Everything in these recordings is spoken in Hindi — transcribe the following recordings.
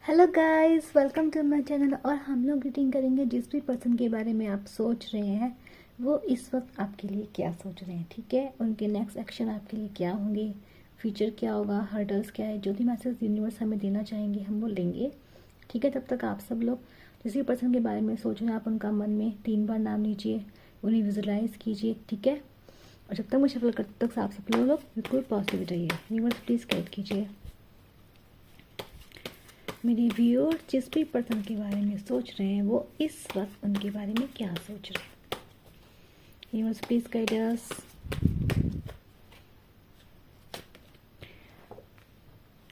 Hello guys, welcome to my channel. और हम लोग रीडिंग करेंगे जिस भी पर्सन के बारे में आप सोच रहे हैं वो इस वक्त आपके लिए क्या सोच रहे हैं। ठीक है, उनके नेक्स्ट एक्शन आपके लिए क्या होंगे, फ्यूचर क्या होगा, हर्डल्स क्या है, जो भी मैसेज यूनिवर्स हमें देना चाहेंगे हम वो लेंगे। ठीक है, तब तक आप सब लोग जिस भी पर्सन के बारे में सोच रहे हैं आप उनका मन में 3 बार नाम लीजिए, उन्हें विजुलाइज कीजिए। ठीक है, और जब तक मैं सफल करते तक आप सब लोग बिल्कुल पॉजिटिव रहिए। यूनिवर्स प्लीज़ गाइड कीजिए मेरे व्यूअर जिस भी पर्सन के बारे में सोच रहे हैं वो इस वक्त उनके बारे में क्या सोच रहे हैं। Universe please guide us.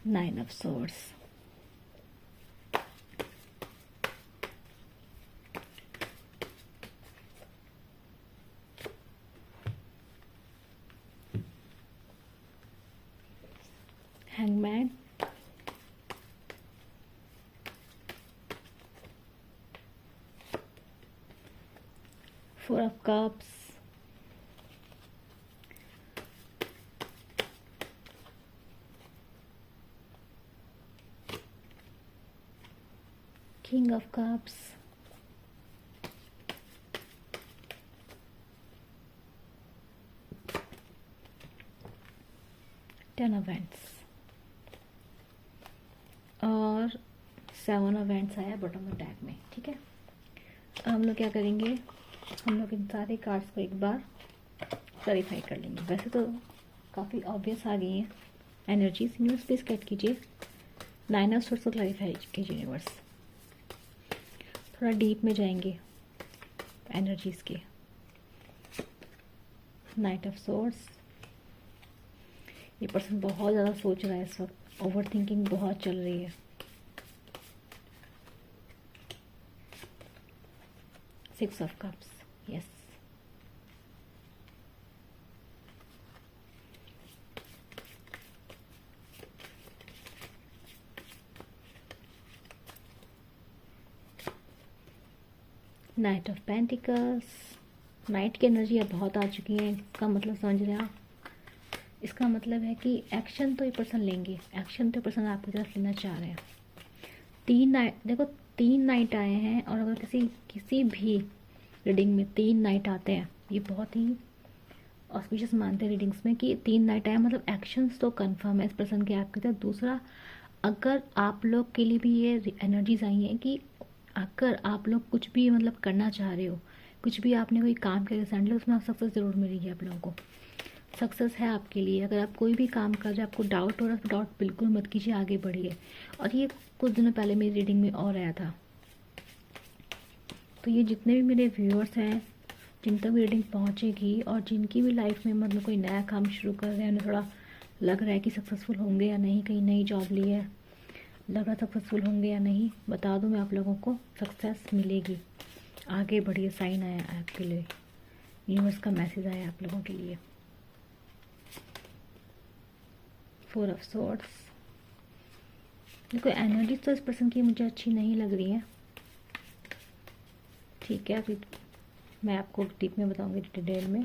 Nine of swords, hangman, 4 of cups, king of cups, 10 of wands और 7 ऑफ वैंड्स आया बॉटम ऑफ डेक में। ठीक है, हम लोग क्या करेंगे, हम लोग इन सारे कार्ड्स को एक बार क्लैरिफाई कर लेंगे। वैसे तो काफ़ी ऑब्वियस आ गई हैं एनर्जीज। यूनिवर्स प्लीज गाइड कीजिए 9 ऑफ सोर्ड्स को क्लैरिफाई कीजिए। यूनिवर्स थोड़ा डीप में जाएंगे एनर्जीज के। नाइट ऑफ सोर्ड्स, ये पर्सन बहुत ज़्यादा सोच रहा है इस वक्त, ओवर थिंकिंग बहुत चल रही है। 6 of cups, yes. Night of pentacles, night की एनर्जी अब बहुत आ चुकी है। इसका मतलब समझ रहे हैं आप, इसका मतलब है कि एक्शन तो ये पर्सन लेंगे, एक्शन तो ये पर्सन आपकी तरफ लेना चाह रहे हैं। 3 नाइट, देखो 3 नाइट आए हैं और अगर किसी भी रीडिंग में 3 नाइट आते हैं ये बहुत ही ऑस्पिशियस मानते हैं रीडिंग्स में कि 3 नाइट आए मतलब एक्शंस तो कंफर्म है इस पर्सन के आपकी तरफ। दूसरा, अगर आप लोग के लिए भी ये एनर्जीज आई हैं कि अगर आप लोग कुछ भी मतलब करना चाह रहे हो, कुछ भी आपने कोई काम किया रिसेंटली, उसमें सक्सेस ज़रूर मिलेगी आप लोगों को। सक्सेस है आपके लिए। अगर आप कोई भी काम कर रहे हैं, आपको डाउट हो रहा है तो डाउट बिल्कुल मत कीजिए, आगे बढ़िए। और ये कुछ दिनों पहले मेरी रीडिंग में और आया था। तो ये जितने भी मेरे व्यूअर्स हैं जिन तक रीडिंग पहुँचेगी और जिनकी भी लाइफ में मतलब कोई नया काम शुरू कर रहे हैं, उन्हें थोड़ा लग रहा है कि सक्सेसफुल होंगे या नहीं, कहीं नई जॉब ली है, लग रहा सक्सेसफुल होंगे या नहीं, बता दूं मैं आप लोगों को सक्सेस मिलेगी। आगे बढ़िए, साइन आया आपके लिए, यूनिवर्स का मैसेज आया आप लोगों के लिए। 4 ऑफ सोर्ड्स, देखो एनर्जी तो इस पर्सन की मुझे अच्छी नहीं लग रही है। ठीक है, अभी मैं आपको डीप में बताऊंगी डिटेल में।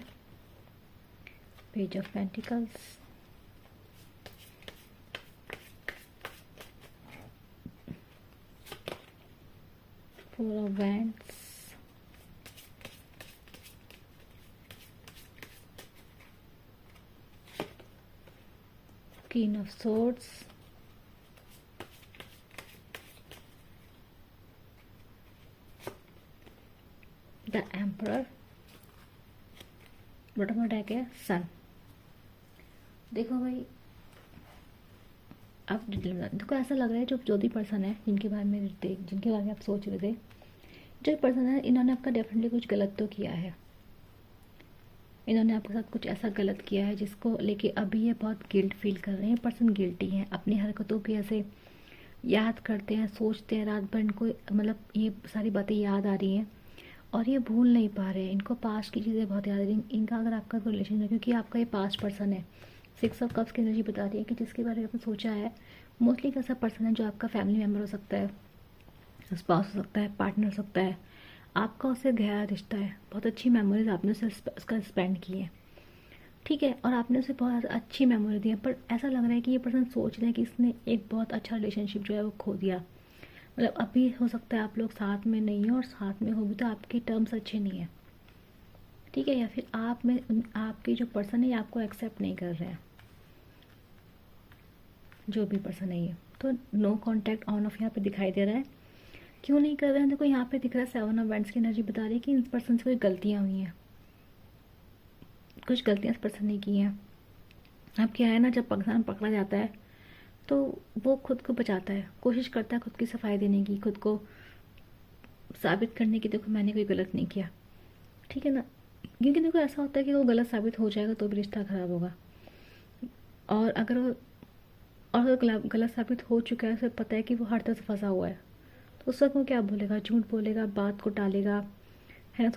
Page of pentacles, 4 of wands, queen of swords, the emperor, bottom of deck है सन। देखो भाई, अब देखो ऐसा लग रहा है जो भी पर्सन है जिनके बारे में आप सोच रहे थे, जो पर्सन है इन्होंने आपका डेफिनेटली कुछ गलत तो किया है। इन्होंने आपके साथ कुछ ऐसा गलत किया है जिसको लेके अभी ये बहुत गिल्ट फील कर रहे हैं। पर्सन गिल्टी हैं, अपनी हरकतों की ऐसे याद करते हैं, सोचते हैं रात भर, इनको मतलब ये सारी बातें याद आ रही हैं और ये भूल नहीं पा रहे हैं। इनको पास्ट की चीज़ें बहुत याद आ रही हैं। इनका अगर आपका कोई रिलेशन है, क्योंकि आपका ये पास्ट पर्सन है, 6 ऑफ कप्स की एनर्जी बता रही है कि जिसके बारे में आपने सोचा है मोस्टली एक ऐसा पर्सन है जो आपका फैमिली मेम्बर हो सकता है, स्पाउस हो सकता है, पार्टनर हो सकता है। आपका उससे गहरा रिश्ता है, बहुत अच्छी मेमोरीज आपने उसका स्पेंड की है। ठीक है, और आपने उसे बहुत अच्छी मेमोरी दी है, पर ऐसा लग रहा है कि ये पर्सन सोच रहे हैं कि इसने एक बहुत अच्छा रिलेशनशिप जो है वो खो दिया, मतलब अभी हो सकता है आप लोग साथ में नहीं हो, और साथ में हो भी तो आपके टर्म्स अच्छे नहीं है, ठीक है, या फिर आप में आपके जो पर्सन है आपको एक्सेप्ट नहीं कर रहे हैं, जो भी पर्सन है ये। तो नो कॉन्टैक्ट ऑन ऑफ यहाँ पे दिखाई दे रहा है। क्यों नहीं कर रहे हैं? देखो यहाँ पे दिख रहा है 7 ऑफ वैंड्स की एनर्जी बता रही है कि इस पर्सन से कोई गलतियाँ हुई हैं, कुछ गलतियाँ इस पर्सन ने की हैं। अब क्या है ना, जब इंसान पकड़ा जाता है तो वो खुद को बचाता है, कोशिश करता है खुद की सफाई देने की, खुद को साबित करने की, देखो मैंने कोई गलत नहीं किया, ठीक है ना। क्योंकि देखो ऐसा होता है कि वो गलत साबित हो जाएगा तो भी रिश्ता खराब होगा, और अगर वो और अगर गलत साबित हो चुका है, उसे पता है कि वो हर तरह से फंसा हुआ है, तो उस वक्त वो क्या बोलेगा, झूठ बोलेगा, बात को टालेगा, है ना,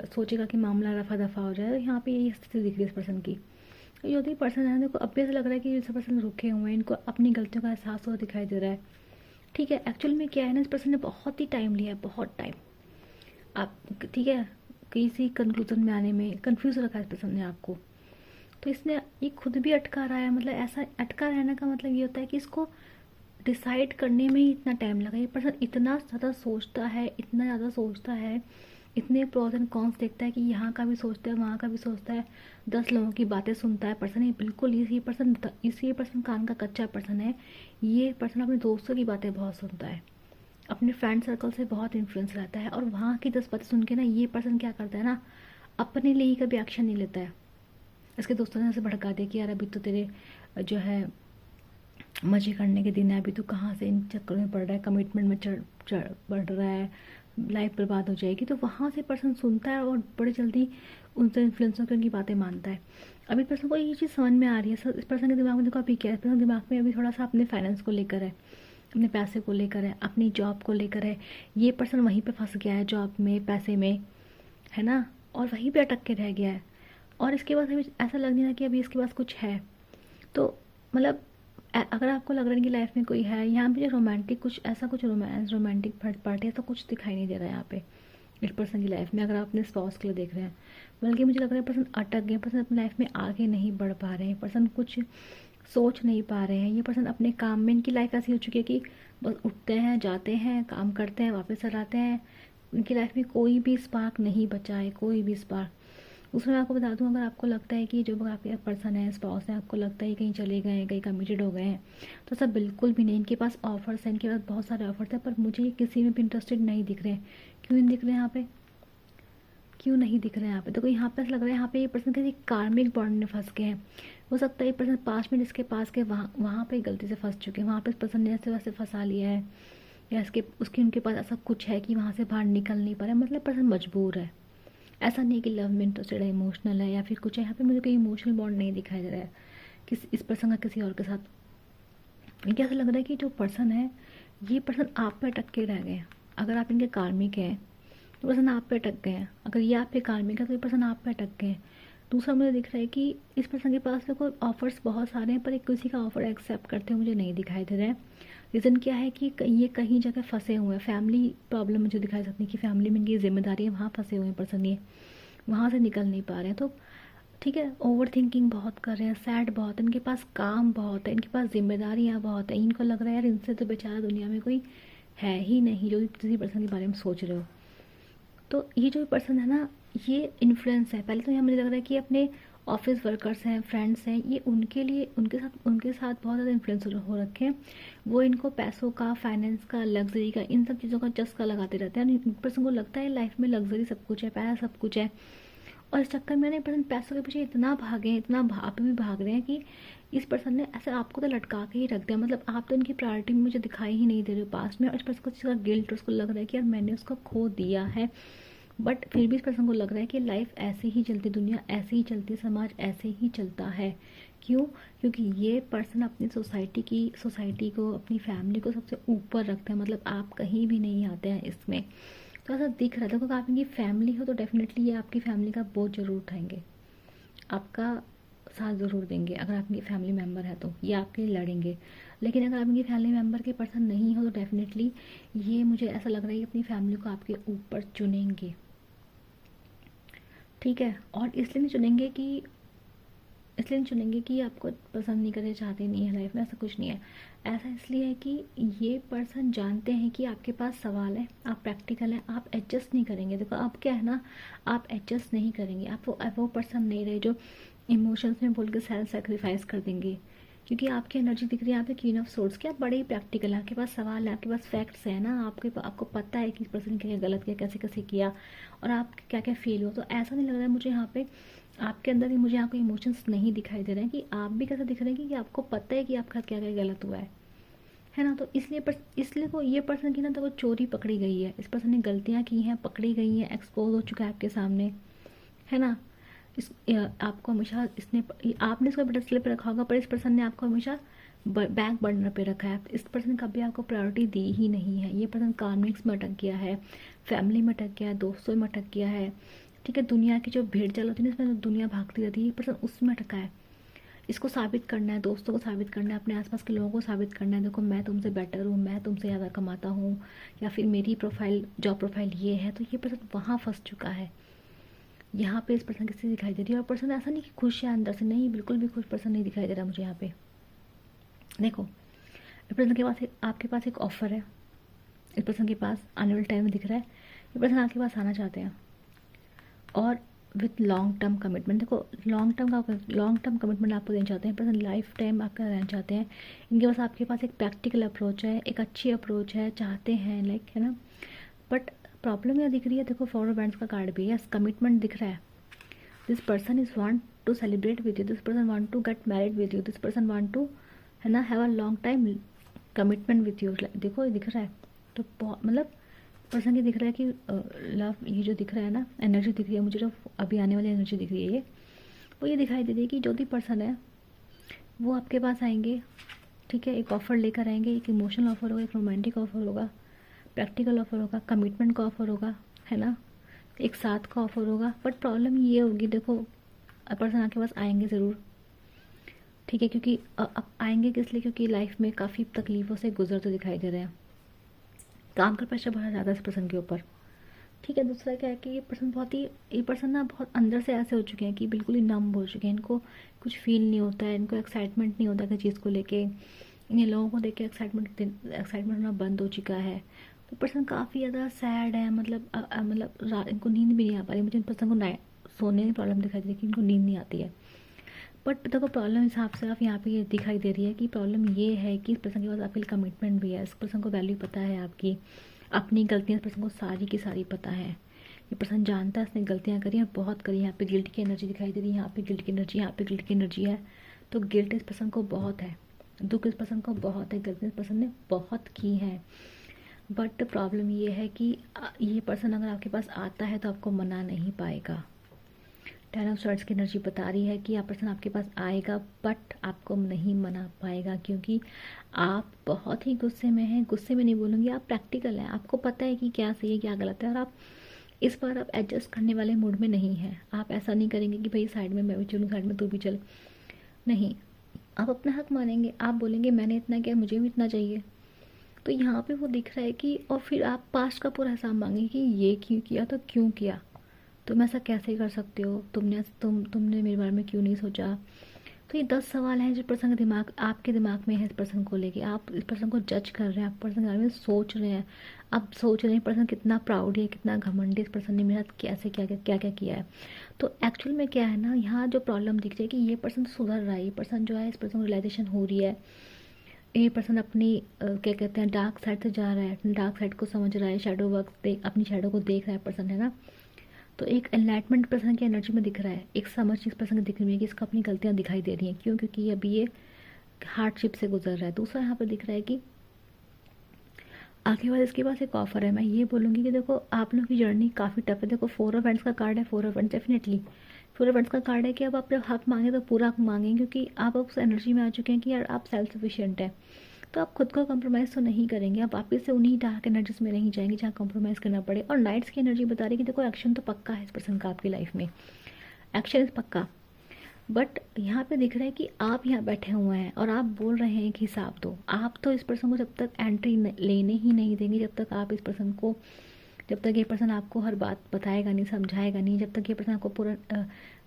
सोचेगा कि मामला रफा दफा हो जाए। तो यहाँ पे यही स्थिति दिख रही है इस पर्सन की। जो भी पर्सन है देखो, अब भी ऐसा लग रहा है कि इस पर्सन रुके हुए हैं, इनको अपनी गलतियों का एहसास हुआ दिखाई दे रहा है, ठीक है। एक्चुअल में क्या है ना, इस पर्सन ने बहुत ही टाइम लिया है, बहुत टाइम, आप, ठीक है, किसी कंक्लूजन में आने में कंफ्यूज रखा है इस पर्सन ने आपको। तो इसने ये खुद भी अटका रहा है, मतलब ऐसा अटका रहने का मतलब ये होता है कि इसको डिसाइड करने में ही इतना टाइम लगा। ये पर्सन इतना ज़्यादा सोचता है, इतना ज़्यादा सोचता है, इतने प्रोज एंड कॉन्स देखता है कि यहाँ का भी सोचता है, वहाँ का भी सोचता है, 10 लोगों की बातें सुनता है पर्सन। ये बिल्कुल इसी पर्सन कान का कच्चा पर्सन है। ये पर्सन अपने दोस्तों की बातें बहुत सुनता है, अपने फ्रेंड सर्कल से बहुत इन्फ्लुएंस रहता है, और वहाँ की 10 बातें सुन के ना ये पर्सन क्या करता है ना, अपने लिए ही कभी एक्शन नहीं लेता है। इसके दोस्तों ने ऐसे भड़का दिया कि यार अभी तो तेरे जो है मज़े करने के दिन है, अभी तो कहाँ से इन चक्करों में पड़ रहा है, कमिटमेंट में चढ़ बढ़ रहा है, लाइफ बर्बाद हो जाएगी। तो वहाँ से पर्सन सुनता है और बड़े जल्दी उनसे इन्फ्लुएंस होकर उनकी बातें मानता है। अभी पर्सन को ये चीज़ समझ में आ रही है। सर इस पर्सन के दिमाग में देखो अभी क्या है, पर्सन दिमाग में अभी थोड़ा सा अपने फाइनेंस को लेकर है, अपने पैसे को लेकर है, अपनी जॉब को लेकर है। ये पर्सन वहीं पे फंस गया है, जॉब में, पैसे में, है ना, और वहीं पे अटक के रह गया है। और इसके बाद अभी ऐसा लग नहीं रहा कि अभी इसके पास कुछ है। तो मतलब अगर आपको लग रहा है कि लाइफ में कोई है, यहाँ पे जो रोमांटिक कुछ ऐसा कुछ रोमांटिक थर्ड पार्टी ऐसा कुछ दिखाई नहीं दे रहा है यहाँ पे इस पर्सन की लाइफ में। अगर आप अपने स्पाउस के लिए देख रहे हैं, बल्कि मुझे लग रहा है पर्सन अटक गए, पर्सन अपनी लाइफ में आगे नहीं बढ़ पा रहे हैं, पर्सन कुछ सोच नहीं पा रहे हैं। ये पर्सन अपने काम में, इनकी लाइफ ऐसी हो चुकी है कि बस उठते हैं, जाते हैं, काम करते हैं, वापस चल आते हैं। उनकी लाइफ में कोई भी स्पार्क नहीं बचा है, कोई भी स्पार्क। उसमें मैं आपको बता दूं, अगर आपको लगता है कि जो आपके पर्सन है, स्पाउस है, आपको लगता है कहीं चले गए हैं, कहीं कमिटेड हो गए हैं, तो सब बिल्कुल भी नहीं। इनके पास ऑफर्स हैं, इनके पास बहुत सारे ऑफर्स हैं, पर मुझे किसी में भी इंटरेस्टेड नहीं दिख रहे हैं। क्यों नहीं दिख रहे हैं यहाँ पे, क्यों नहीं दिख रहे हैं यहाँ पे? देखो यहाँ पे ऐसा लग रहा है यहाँ पे ये पर्सन किसी कार्मिक बॉन्ड में फंस गए हैं। हो सकता है ये पर्सन पास में जिसके पास के वहाँ पे गलती से फंस चुके हैं, वहाँ पे इस पर्सन ने ऐसे वैसे फंसा लिया है, या उनके पास ऐसा कुछ है कि वहाँ से बाहर निकल नहीं पा रहा है, मतलब पर्सन मजबूर है। ऐसा नहीं कि लव में इंटरेस्टेड है, इमोशनल है या फिर कुछ है। यहाँ पे मुझे कोई इमोशनल बॉन्ड नहीं दिखाई दे रहा है इस पर्सन का किसी और के साथ। इनके ऐसा लग रहा है कि जो पर्सन है, ये पर्सन आप पे अटक के रह गए हैं। अगर आप इनके कार्मिक हैं तो पर्सन आप पे अटक गए हैं, अगर ये आप पे कार्मिक है तो ये पर्सन आप पे अटक गए हैं। दूसरा मुझे दिख रहा है कि इस पर्सन के पास देखो ऑफर्स बहुत सारे हैं, पर एक किसी का ऑफर एक्सेप्ट करते हुए मुझे नहीं दिखाई दे रहा है। रीज़न क्या है कि ये कहीं जगह फंसे हुए हैं, फैमिली प्रॉब्लम मुझे दिखाई सकती है कि फैमिली में इनकी जिम्मेदारी है, वहाँ फंसे हुए हैं पर्सन, ये वहाँ से निकल नहीं पा रहे हैं। तो ठीक है, ओवर थिंकिंग बहुत कर रहे हैं, सैड बहुत है, इनके पास काम बहुत है, इनके पास जिम्मेदारियाँ बहुत है। इनको लग रहा है यार इनसे तो बेचारा दुनिया में कोई है ही नहीं जो किसी पर्सन के बारे में सोच रहे हो। तो ये जो पर्सन है ना, ये इन्फ्लुएंस है। पहले तो यहाँ मुझे लग रहा है कि अपने ऑफिस वर्कर्स हैं, फ्रेंड्स हैं, ये उनके लिए उनके साथ बहुत ज़्यादा इन्फ्लुएंस हो रखे हैं। वो इनको पैसों का, फाइनेंस का, लग्जरी का, इन सब चीज़ों का चस्का लगाते रहते हैं। इन पर्सन को लगता है लाइफ में लग्जरी सब कुछ है, पैसा सब कुछ है, और इस चक्कर में ना पर्सन पैसों के पीछे इतना भागे हैं, इतना आप भी भाग रहे हैं कि इस पर्सन ने ऐसे आपको तो लटका के ही रख दिया। मतलब आप तो इनकी प्रायोरिटी में मुझे दिखाई ही नहीं दे रहे हो पास में, और इस पर्सन को इसका गिल्ट, उसको लग रहा है कि यार मैंने उसको खो दिया है। बट फिर भी इस पर्सन को लग रहा है कि लाइफ ऐसे ही चलती, दुनिया ऐसे ही चलती, समाज ऐसे ही चलता है। क्यों? क्योंकि ये पर्सन अपनी सोसाइटी को, अपनी फैमिली को सबसे ऊपर रखता है। मतलब आप कहीं भी नहीं आते हैं इसमें। तो ऐसा दिख रहा था, क्योंकि आप इनकी फैमिली हो तो डेफिनेटली ये आपकी फैमिली का बोझ जरूर उठाएंगे, आपका साथ ज़रूर देंगे। अगर आप इनकी फैमिली मेम्बर है तो ये आपके लिए लड़ेंगे। लेकिन अगर आप इनकी फैमिली मेम्बर के पर्सन नहीं हो तो डेफिनेटली ये, मुझे ऐसा लग रहा है कि अपनी फैमिली को आपके ऊपर चुनेंगे, ठीक है। और इसलिए नहीं चुनेंगे कि आपको पसंद नहीं करे, चाहते नहीं है लाइफ में, ऐसा कुछ नहीं है। ऐसा इसलिए है कि ये पर्सन जानते हैं कि आपके पास सवाल है, आप प्रैक्टिकल हैं, आप एडजस्ट नहीं करेंगे। देखो आप क्या है ना, आप एडजस्ट नहीं करेंगे, आप वो पर्सन नहीं रहे जो इमोशंस में बोल के सेल्फ सेक्रीफाइस कर देंगे। क्योंकि आपकी एनर्जी दिख रही है यहाँ पे क्वीन ऑफ सोर्स की, आप बड़े ही प्रैक्टिकल है, आपके पास सवाल है, आपके पास फैक्ट्स है ना, आपको पता है कि इस पर्सन ने क्या गलत किया, कैसे कैसे किया और आप क्या क्या फील हो। तो ऐसा नहीं लग रहा है मुझे यहाँ पे आपके अंदर भी, मुझे यहाँ कोई इमोशंस नहीं दिखाई दे रहे हैं कि आप भी कैसे दिख रहे हैं कि आपको पता है कि आपका क्या क्या गलत हुआ है ना। तो इसलिए तो ये पर्सन की ना तो वो चोरी पकड़ी गई है, इस पर्सन ने गलतियाँ की हैं, पकड़ी गई हैं, एक्सपोज हो चुका है आपके सामने, है ना। आपको हमेशा आपने इसको पेडेस्टल पे रखा होगा, पर इस पर्सन ने आपको हमेशा बैक बर्नर पे रखा है। इस पर्सन कभी आपको प्रायोरिटी दी ही नहीं है। ये पर्सन कार्मिक्स में अटक गया है, फैमिली में अटक गया है, दोस्तों में अटक गया है, ठीक है। दुनिया की जो भेड़ चाल होती है ना, इसमें दुनिया भागती रहती है, ये पर्सन उसमें अटका है। इसको साबित करना है, दोस्तों को साबित करना है, अपने आसपास के लोगों को साबित करना है, देखो मैं तुमसे बेटर हूँ, मैं तुमसे ज़्यादा कमाता हूँ, या फिर मेरी प्रोफाइल जॉब प्रोफाइल ये है। तो ये पर्सन वहाँ फंस चुका है। यहाँ पे इस पर्सन की स्थिति दिखाई दे रही है, और पर्सन ऐसा नहीं कि खुश है अंदर से, नहीं, बिल्कुल भी खुश पर्सन नहीं दिखाई दे रहा मुझे यहाँ पे। देखो इस पर्सन के पास आपके पास एक ऑफर है, इस पर्सन के पास आने वाले टाइम में दिख रहा है, ये पर्सन आपके पास आना चाहते हैं और विथ लॉन्ग टर्म कमिटमेंट। देखो लॉन्ग टर्म कमिटमेंट आपको देना चाहते हैं, पर्सन लाइफ टाइम आपका रहना चाहते हैं। इनके पास आपके पास एक प्रैक्टिकल अप्रोच है, एक अच्छी अप्रोच है, चाहते हैं लाइक, है ना। बट प्रॉब्लम क्या दिख रही है, देखो 4 ऑफ वैंड्स का कार्ड भी है, कमिटमेंट दिख रहा है। This person is want to celebrate with you, this person want to get married with you, this person want to, है ना, have a long time commitment with you. देखो ये दिख रहा है, तो मतलब पर्सन की दिख रहा है कि लव, ये जो दिख रहा है ना, एनर्जी दिख रही है मुझे, जो अभी आने वाली एनर्जी दिख रही है ये, वो ये दिखाई दे रही है कि जो भी पर्सन है वो आपके पास आएंगे, ठीक है। एक ऑफ़र लेकर आएंगे, एक इमोशनल ऑफर होगा, एक रोमांटिक ऑफर होगा, प्रैक्टिकल ऑफर होगा, कमिटमेंट का ऑफर होगा, है ना, एक साथ का ऑफर होगा। बट प्रॉब्लम ये होगी, देखो पर्सन आपके पास आएंगे ज़रूर, ठीक है, क्योंकि अब आएंगे किस लिए, क्योंकि लाइफ में काफ़ी तकलीफ़ों से गुजरते दिखाई दे रहे हैं, काम का प्रेशर बहुत ज़्यादा है इस पर्सन के ऊपर, ठीक है। दूसरा क्या है कि ये पर्सन ना बहुत अंदर से ऐसे हो चुके हैं कि बिल्कुल ही नम हो चुके हैं, इनको कुछ फील नहीं होता है, इनको एक्साइटमेंट नहीं होता किसी चीज़ को लेके, इन्हें लोगों को देख के एक्साइटमेंट होना बंद हो चुका है। तो पर्सन काफ़ी ज़्यादा सैड है, मतलब इनको नींद भी नहीं आ पा रही। मुझे इन पर्सन को सोने में प्रॉब्लम दिखाई दे रही है कि इनको नींद नहीं आती है। बट देखो प्रॉब्लम हिसाब से आप यहाँ पे ये दिखाई दे रही है कि प्रॉब्लम ये है कि इस पर्सन के पास आपके लिए कमिटमेंट भी है, इस पर्सन को वैल्यू पता है आपकी, अपनी गलतियाँ इस पर्सन को सारी की सारी पता है। ये पर्सन जानता है इसने गलतियाँ करी हैं, बहुत करी। यहाँ पे गिल्ट की एनर्जी दिखाई दे रही है, यहाँ पे गिल्ट की एनर्जी, यहाँ पे गिल्ट की एनर्जी है। तो गिल्ट इस पर्सन को बहुत है, दुख इस पर्सन को बहुत है, गलतियाँ इस पर्सन ने बहुत की हैं। बट प्रॉब्लम ये है कि ये पर्सन अगर आपके पास आता है तो आपको मना नहीं पाएगा। 10 ऑफ स्वॉर्ड्स की एनर्जी बता रही है कि आप पर्सन आपके पास आएगा बट आपको नहीं मना पाएगा, क्योंकि आप बहुत ही गुस्से में हैं। गुस्से में नहीं बोलूँगी, आप प्रैक्टिकल हैं, आपको पता है कि क्या सही है क्या गलत है, और आप इस बार आप एडजस्ट करने वाले मूड में नहीं हैं। आप ऐसा नहीं करेंगे कि भाई साइड में मैं भी चलूँ, साइड में तू भी चल, नहीं, आप अपना हक मानेंगे, आप बोलेंगे मैंने इतना किया, मुझे भी इतना चाहिए। तो यहाँ पे वो दिख रहा है कि, और फिर आप पास्ट का पूरा हिसाब मांगेंगे कि ये क्यों किया, तो क्यों किया, तुम ऐसा कैसे कर सकते हो, तुमने मेरे बारे में क्यों नहीं सोचा। तो ये 10 सवाल हैं जो पर्सन का दिमाग, आपके दिमाग में है इस पर्सन को लेके। आप इस पर्सन को जज कर रहे हैं, आप पर्सन के बारे में सोच रहे हैं, आप सोच रहे हैं पर्सन कितना प्राउड है, कितना घमंडी, इस पर्सन ने मेरे साथ कैसे क्या क्या किया है। तो एक्चुअल में क्या है ना, यहाँ जो प्रॉब्लम दिख रही है कि ये पर्सन सुधर रहा है, ये पर्सन जो है, इस पर्सन को रियलाइजेशन हो रही है, ये पर्सन अपनी क्या कहते हैं, डार्क साइड से जा रहा है, डार्क साइड को समझ रहा है, शेडो वर्क देख, अपनी शेडो को देख रहा है पर्सन, है ना। तो एक एनलाइटमेंट पर्सन की एनर्जी में दिख रहा है, एक समझ इस पर्सन की दिख रही है कि इसको अपनी गलतियां दिखाई दे रही हैं, क्यों, क्योंकि अभी ये हार्डशिप से गुजर रहा है। दूसरा यहाँ पर दिख रहा है कि आगे बाद इसके पास एक ऑफर है। मैं ये बोलूँगी कि देखो आप लोगों की जर्नी काफ़ी टफ है। देखो 4 ऑफ वैंड्स का कार्ड है, 4 of wands definitely 4 of wands का कार्ड है कि अब आप जब हक मांगे तो पूरा हक मांगें, क्योंकि आप उस एनर्जी में आ चुके हैं कि यार आप सेल्फ सफिशिएंट है, तो आप खुद को कॉम्प्रोमाइज़ तो नहीं करेंगे, आप वापस से उन्हीं डार्क एनर्जीज में नहीं जाएंगे जहाँ कॉम्प्रोमाइज़ करना पड़े। और नाइट्स की एनर्जी बता रही है कि देखो एक्शन तो पक्का है इस पर्सन का आपकी लाइफ में, एक्शन इज पक्का। बट यहाँ पे दिख रहा है कि आप यहाँ बैठे हुए हैं और आप बोल रहे हैं कि हिसाब दो। आप तो इस पर्सन को जब तक एंट्री लेने ही नहीं देंगे, जब तक आप इस पर्सन को, जब तक ये पर्सन आपको हर बात बताएगा नहीं, समझाएगा नहीं, जब तक ये पर्सन आपको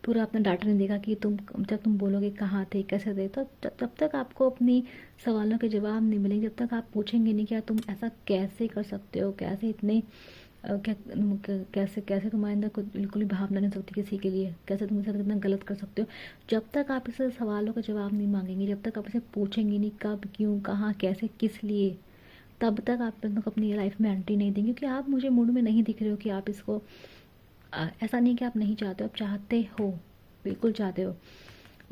पूरा अपना डाटा नहीं देगा कि जब तुम बोलोगे कहाँ थे कैसे थे, तो तब तक आपको अपनी सवालों के जवाब नहीं मिलेंगे, जब तक आप पूछेंगे नहीं कि यार तुम ऐसा कैसे कर सकते हो, कैसे इतने कैसे कैसे तुम्हारे अंदर कुछ बिल्कुल भी भावना नहीं सकती किसी के लिए, कैसे तुम इसे इतना गलत कर सकते हो। जब तक आप इसे सवालों का जवाब नहीं मांगेंगे, जब तक आप इसे पूछेंगे नहीं कब क्यों कहाँ कैसे किस लिए, तब तक आप लोग अपनी लाइफ में एंट्री नहीं देंगे, क्योंकि आप मुझे मूड में नहीं दिख रहे हो कि आप इसको ऐसा नहीं कि आप नहीं चाहते हो, आप चाहते हो, बिल्कुल चाहते हो,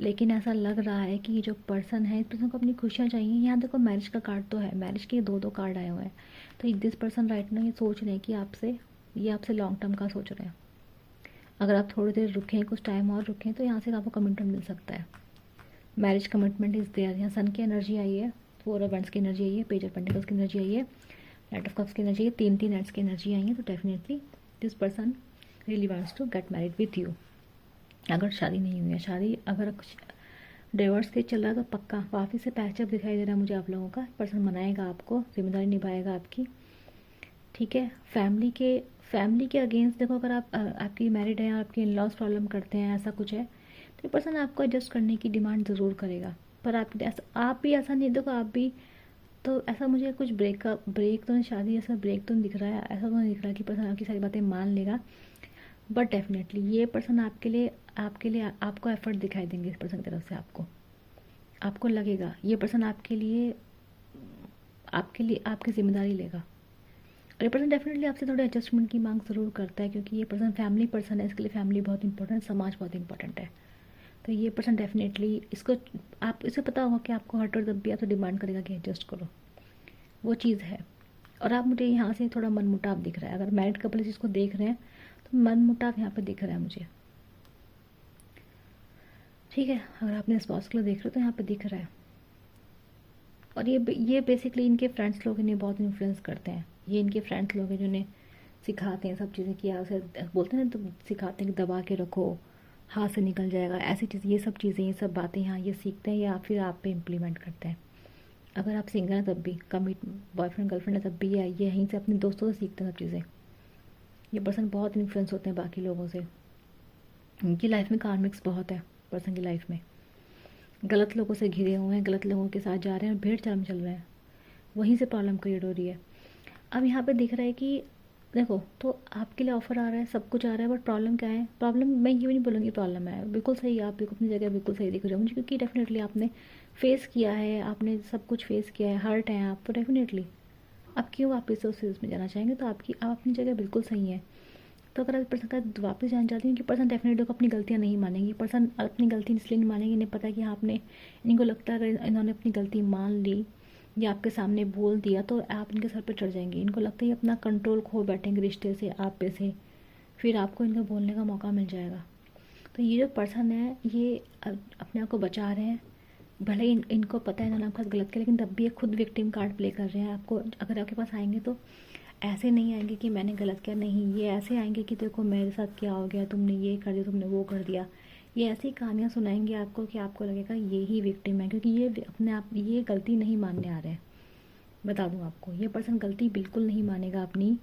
लेकिन ऐसा लग रहा है कि ये जो पर्सन है इस पर्सन को अपनी खुशियाँ चाहिए। यहाँ देखो मैरिज का कार्ड तो है, मैरिज के दो कार्ड आए हुए हैं, तो दिस पर्सन राइट ना ये सोच रहे हैं कि ये आपसे लॉन्ग टर्म का सोच रहे हैं। अगर आप थोड़ी देर रुकें, कुछ टाइम और रुकें, तो यहाँ से आपको कमिटमेंट मिल सकता है। Marriage commitment is there. यहाँ सन की एनर्जी आई है, 4 ऑफ वैंड्स की एनर्जी आई है, पेज ऑफ पेंटिकल्स की एनर्जी आई है, नाइट ऑफ कप्स की एनर्जी है, 3 नाइट्स की एनर्जी आई है। तो definitely this person really wants to get married with you. अगर शादी नहीं हुई है, शादी अगर कुछ डिवोर्स के चल रहा है, तो पक्का वापस से पैचअप दिखाई दे रहा है मुझे आप लोगों का। पर्सन मनाएगा आपको, जिम्मेदारी निभाएगा आपकी, ठीक है। फैमिली के अगेंस्ट देखो, अगर आपकी मैरिड है, आपके इन लॉज प्रॉब्लम करते हैं, ऐसा कुछ है, तो पर्सन आपको एडजस्ट करने की डिमांड ज़रूर करेगा। पर आप भी ऐसा नहीं, देखो आप भी तो ऐसा मुझे कुछ ब्रेक तो नहीं, शादी ऐसा ब्रेक तो नहीं दिख रहा है, ऐसा तो नहीं दिख रहा कि पर्सन आपकी सारी बातें मान लेगा। बट डेफिनेटली ये पर्सन आपके लिए आपको एफर्ट दिखाई देंगे। इस पर्सन की तरफ से आपको लगेगा ये पर्सन आपके लिए आपकी जिम्मेदारी लेगा। और ये पर्सन डेफिनेटली आपसे थोड़े एडजस्टमेंट की मांग ज़रूर करता है, क्योंकि ये पर्सन फैमिली पर्सन है, इसके लिए फैमिली बहुत इंपॉर्टेंट, समाज बहुत इंपॉर्टेंट है। तो ये पर्सन डेफिनेटली आप इसे पता होगा कि आपको हर जब भी आप तो डिमांड करेगा कि एडजस्ट करो, वो चीज़ है। और आप मुझे यहाँ से थोड़ा मनमुटाव दिख रहा है, अगर मैरिड कपल इस चीज़ को देख रहे हैं तो मनमुटाव यहाँ पे दिख रहा है मुझे, ठीक है। अगर आपने स्पॉस के लिए देख रहे हो तो यहाँ पे दिख रहा है। और ये बेसिकली इनके फ्रेंड्स लोग इन्हें बहुत इन्फ्लुएंस करते हैं। ये इनके फ्रेंड्स लोग हैं जो इन्हें सिखाते हैं सब चीज़ें, कि उसे बोलते हैं ना, तो सिखाते हैं कि दबा के रखो, हाथ से निकल जाएगा, ऐसी चीज़, ये सब चीज़ें, ये सब बातें यहाँ ये सीखते हैं या फिर आप पे इम्प्लीमेंट करते हैं। अगर आप सिंगल हैं तब भी, कमिट बॉयफ्रेंड गर्लफ्रेंड है तब भी, ये यहीं से अपने दोस्तों से सीखते हैं सब चीज़ें। ये पर्सन बहुत इन्फ्लुएंस होते हैं बाकी लोगों से, उनकी लाइफ में कार्मिक्स बहुत है। पर्सन की लाइफ में गलत लोगों से घिरे हुए हैं, गलत लोगों के साथ जा रहे हैं और भेड़ चाल में चल रहे हैं, वहीं से प्रॉब्लम क्रिएट हो रही है। अब यहाँ पे दिख रहा है कि देखो, तो आपके लिए ऑफर आ रहा है, सब कुछ आ रहा है, बट प्रॉब्लम क्या है? प्रॉब्लम मैं ये भी नहीं बोलूँगी प्रॉब्लम है, बिल्कुल सही, आप बिल्कुल अपनी जगह बिल्कुल सही दिख रहे हो मुझे, क्योंकि डेफिनेटली आपने फेस किया है, आपने सब कुछ फेस किया है, हर्ट हैं आप, तो डेफिनेटली आप क्यों वापस उस चीज़ में जाना चाहेंगे? तो आप अपनी जगह बिल्कुल सही है। तो अगर आप पर्सन का वापस जाना चाहती हैं, कि पर्सन डेफिनेटली अपनी गलतियाँ नहीं मानेंगी, पर्सन अपनी गलती इसलिए नहीं मानेंगे, इन्हें पता है कि आपने, इनको लगता है अगर इन्होंने अपनी गलती मान ली या आपके सामने बोल दिया तो आप इनके सर पे चढ़ जाएंगे। इनको लगता है ये अपना कंट्रोल खो बैठेंगे रिश्ते से, आप पे से, फिर आपको इनका बोलने का मौका मिल जाएगा। तो ये जो पर्सन है ये अपने आप को बचा रहे हैं, भले इनको पता है इन्होंने आपके साथ गलत किया, लेकिन तब भी ये खुद विक्टिम कार्ड प्ले कर रहे हैं। आपको अगर आपके पास आएंगे तो ऐसे नहीं आएंगे कि मैंने गलत किया, नहीं, ये ऐसे आएंगे कि देखो मेरे साथ क्या हो गया, तुमने ये कर दिया, तुमने वो कर दिया। ये ऐसी कहानियाँ सुनाएंगे आपको कि आपको लगेगा ये ही विक्टिम है, क्योंकि ये अपने आप ये गलती नहीं मानने आ रहे हैं। बता दूँ आपको, ये पर्सन गलती बिल्कुल नहीं मानेगा अपनी।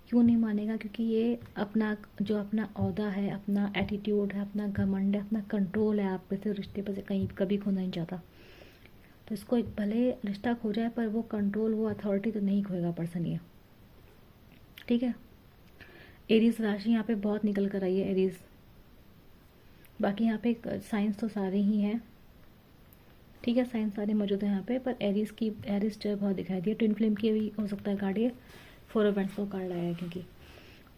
क्यों नहीं मानेगा? क्योंकि ये अपना ओहदा है, अपना एटीट्यूड है, अपना घमंड है, अपना कंट्रोल है आप पे से, रिश्ते पर से कहीं कभी खोना नहीं चाहता। तो इसको भले रिश्ता खो जाए पर वो कंट्रोल, वो अथॉरिटी तो नहीं खोएगा पर्सन ये, ठीक है। एरीज राशि यहाँ पे बहुत निकल कर आई है, एरीज। बाकी यहाँ पे साइंस तो सारे ही हैं, ठीक है, साइंस सारे मौजूद हैं यहाँ पे, पर एरीज जो है बहुत दिखाई दी। ट्विन फ्लेम की भी हो सकता है कार्ड, ये 4 ऑफ वैंड्स का कार्ड आया है क्योंकि।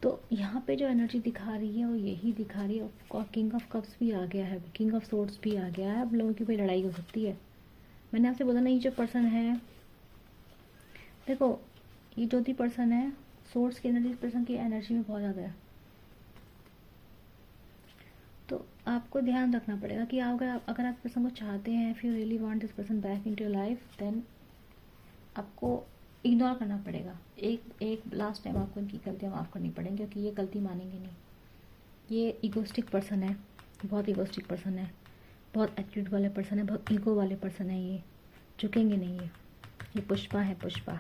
तो यहाँ पे जो एनर्जी दिखा रही है वो यही दिखा रही है। और किंग ऑफ कप्स भी आ गया है, किंग ऑफ सोर्ड्स भी आ गया है। अब लोगों की कोई लड़ाई हो सकती है। मैंने आपसे बोला ना, ये जो पर्सन है, देखो ये जो भी पर्सन है, सोर्स की एनर्जी पर्सन की एनर्जी में बहुत ज़्यादा है। तो आपको ध्यान रखना पड़ेगा कि अगर आप पर्सन को चाहते हैं, if you really want this person back into your life, then आपको इग्नोर करना पड़ेगा। एक लास्ट टाइम आपको इनकी गलतियाँ माफ़ करनी पड़ेंगी, क्योंकि ये गलती मानेंगे नहीं। ये इगोस्टिक पर्सन है, बहुत इगोस्टिक पर्सन है, बहुत एटीट्यूड वाले पर्सन है, बहुत ईगो वाले पर्सन है। ये झुकेंगे नहीं। ये पुष्पा है, पुष्पा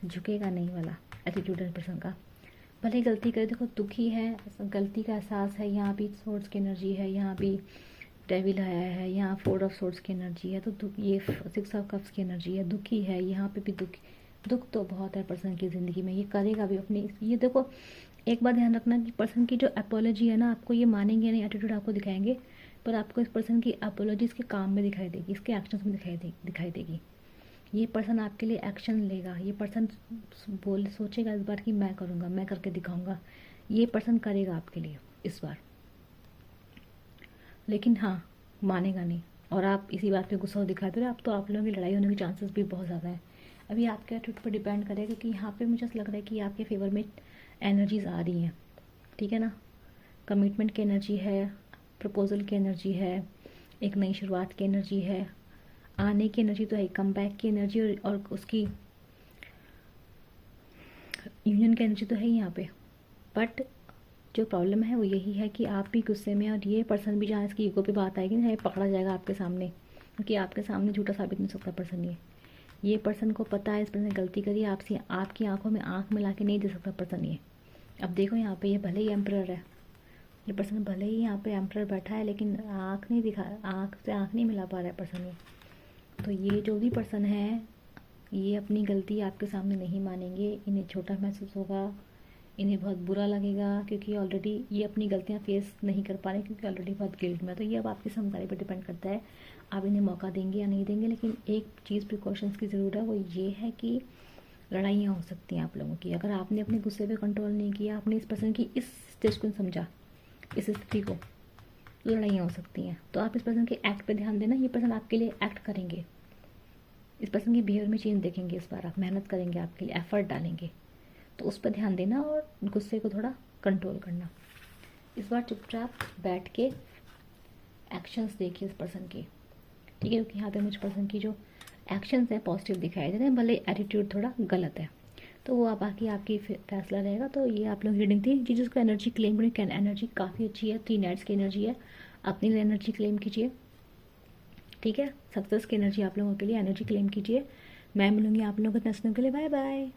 झुकेगा नहीं वाला एटीट्यूड है पर्सन का। भले गलती करे, देखो दुखी है, गलती का एहसास है, यहाँ भी सोर्स की एनर्जी है, यहाँ भी डेविल आया है, यहाँ 4 ऑफ सोर्स की एनर्जी है, तो दुख, ये 6 ऑफ कप्स की एनर्जी है, दुखी है, यहाँ पे भी दुख तो बहुत है पर्सन की ज़िंदगी में, ये करेगा भी अपनी। ये देखो एक बात ध्यान रखना कि पर्सन की जो अपोलॉजी है ना, आपको ये मानेंगे नहीं, एटीट्यूड आपको दिखाएंगे, पर आपको इस पर्सन की अपोलॉजी इसके काम में दिखाई देगी, इसके एक्शंस में दिखाई देगी। ये पर्सन आपके लिए एक्शन लेगा, ये पर्सन सोचेगा इस बार कि मैं करूँगा, मैं करके दिखाऊंगा, ये पर्सन करेगा आपके लिए इस बार, लेकिन हाँ मानेगा नहीं। और आप इसी बात पे गुस्सा दिखाते रहे, तो आप लोगों की लड़ाई होने के चांसेस भी बहुत ज़्यादा है। अभी आपके एटीट्यूड पर डिपेंड करेगा, क्योंकि यहाँ पे मुझे ऐसा लग रहा है कि आपके फेवर में एनर्जीज आ रही हैं, ठीक है ना। कमिटमेंट की एनर्जी है, प्रपोजल की एनर्जी है, एक नई शुरुआत की एनर्जी है, आने की एनर्जी तो है, कम बैक की एनर्जी और उसकी यूनियन की एनर्जी तो है ही यहाँ पे। बट जो प्रॉब्लम है वो यही है कि आप भी गुस्से में, और ये पर्सन भी जहाँ इसकी ईगो पे बात आएगी ना, ये पकड़ा जाएगा आपके सामने, क्योंकि आपके सामने झूठा साबित नहीं सकता पर्सन। ये पर्सन को पता है इस पर्सन ने गलती करी, आपसे आपकी आंखों में आंख मिला के नहीं दे सकता पर्सन ये। अब देखो यहाँ पे ये भले ही एम्परर है, ये पर्सन भले ही यहाँ पे एम्परर बैठा है, लेकिन आंख नहीं दिखा, आंख से आंख नहीं मिला पा रहा है पर्सन ये। तो ये जो भी पर्सन है, ये अपनी गलती आपके सामने नहीं मानेंगे, इन्हें छोटा महसूस होगा, इन्हें बहुत बुरा लगेगा, क्योंकि ऑलरेडी ये अपनी गलतियाँ फेस नहीं कर पा रहे, क्योंकि ऑलरेडी बहुत गिल्ट में। तो ये अब आपकी समझदारी पर डिपेंड करता है, आप इन्हें मौका देंगे या नहीं देंगे। लेकिन एक चीज़ प्रिकॉशंस की ज़रूर है, वो ये है कि लड़ाइयाँ हो सकती हैं आप लोगों की, अगर आपने अपने गुस्से पे कंट्रोल नहीं किया, आपने इस पर्सन की इस स्टेज को समझा, इस स्थिति को, लड़ाइयाँ हो सकती हैं। तो आप इस पर्सन के एक्ट पे ध्यान देना, ये पर्सन आपके लिए एक्ट करेंगे, इस पर्सन की बिहेवियर में चेंज देखेंगे, इस बार आप मेहनत करेंगे, आपके लिए एफर्ट डालेंगे, तो उस पर ध्यान देना और गुस्से को थोड़ा कंट्रोल करना। इस बार चुपचाप बैठ के एक्शंस देखिए इस पर्सन की, ठीक है, क्योंकि यहाँ पे मुझ पर्सन की जो एक्शंस हैं पॉजिटिव दिखाई दे रहे हैं, भले एटीट्यूड थोड़ा गलत है, तो वो बाकी आपकी फैसला रहेगा। तो ये आप लोग रीडिंग थी, जिसको एनर्जी क्लेम करें, एनर्जी काफ़ी अच्छी है, 3 नाइट्स की एनर्जी है, अपनी लिए एनर्जी क्लेम कीजिए, ठीक है। सक्सेस की एनर्जी आप लोगों के लिए, एनर्जी क्लेम कीजिए। मैं मिलूंगी आप लोगों को नेक्स्ट के लिए, बाय बाय।